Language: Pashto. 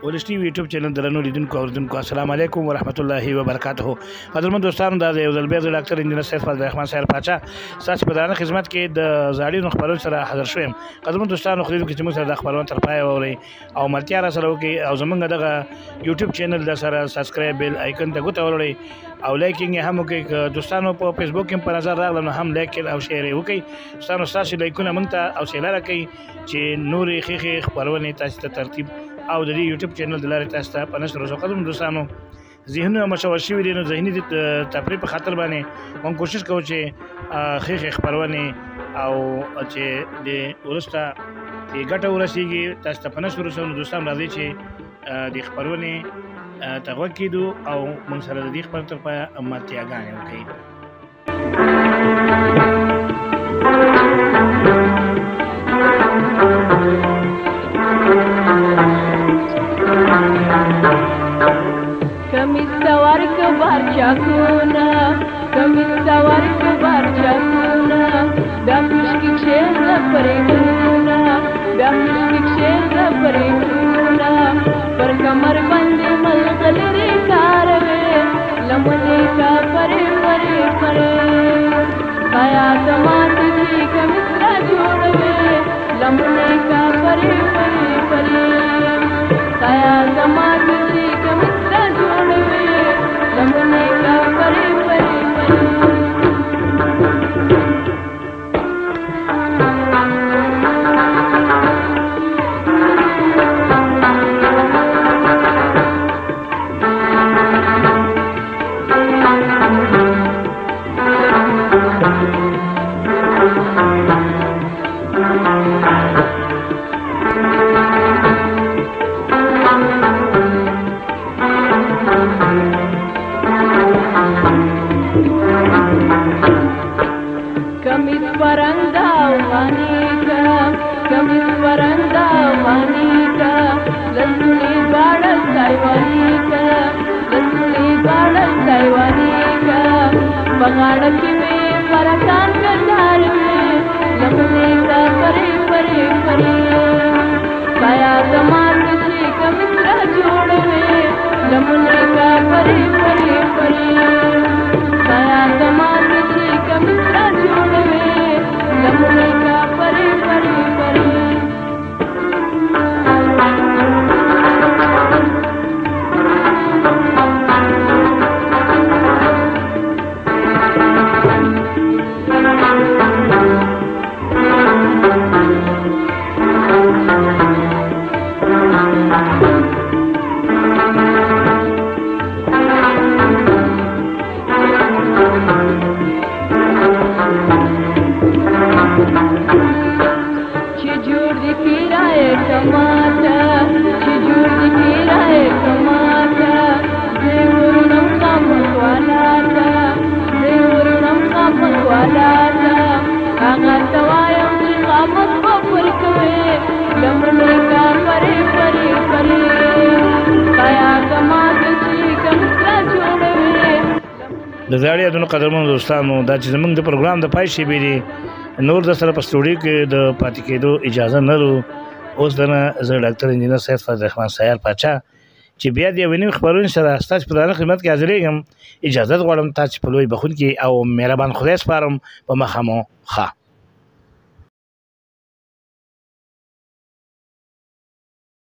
ولس ټي وي یوټیوب چینل درنو لیدونکو اوریدونکو السلام علیکم ورحمت الله وبرکاته. قدرمن دوستانو دا یو ځل بیا د ډاکټر انجینر سید فضل الرحمن سیر پاچا ستاسو په درانه خدمت کې د زاړي خبرونو سره حاضر شوم. قدرمن دوستانو خو دې چې موږ سره د خبرونو تر پای ووري او ملتیا را سره وکي او زمونږ دغه یوټیوب چینل د سره سبسکرایب بیل آیکن ته ګوته ورولئ او لایکینګ هم وکړئ. دوستانو په فیسبوک کې په نظر راغلم نو هم لایک او شیر وکړئ. دوستانو ستاسو لایکونه موږ ته او شیر راکړئ چې نورې ښې خبرونه تاسو ته ترتیب او د یوټیوب چینل د لارې تاسو ته په نشر رسو. قدم دوستانو ذهنونه مشوش شوي دي نو ذهني تفریح په خاطر باندې موږ کوشش کوو چې ښې خبرونه او چې د وروسته چې ګټه ورسیږي تاسو ته په نشر رسو. نو دوستان راځي چې د خبرونې ته غوږ کېږدو او موږ سره د دې خبرو تر پایه ملتیاګانې وکړو. Barcakuna, kami sawar ke barcakuna, dah muskik sheza perikuna, dah muskik sheza perikuna, perkamar bande malgalri karve, lamane ka pare pare pare, kaya damat ji kami sra jodve, lamane ka pare pare pare, kaya damat ji kami sra jodve. लमने का परे परे د زاړي یادونو قدرمنو دوستانو دا چې زموږ د پروګرام د پای شیبې دي نور د سره په سټوډیو کې د پاتې کېدو اجازه نه لرو. اوس دنه زه ډاکټر انجینر سید فضل الرحمن سیر پاچا چې بیا د یوې نوې خبرونې سره ستاسو په درانه خدمت کې حاضرېږم. اجازت غواړم تاسو په لوی بخښونکي او مهربان خدای سپارم په مخه مو ښه.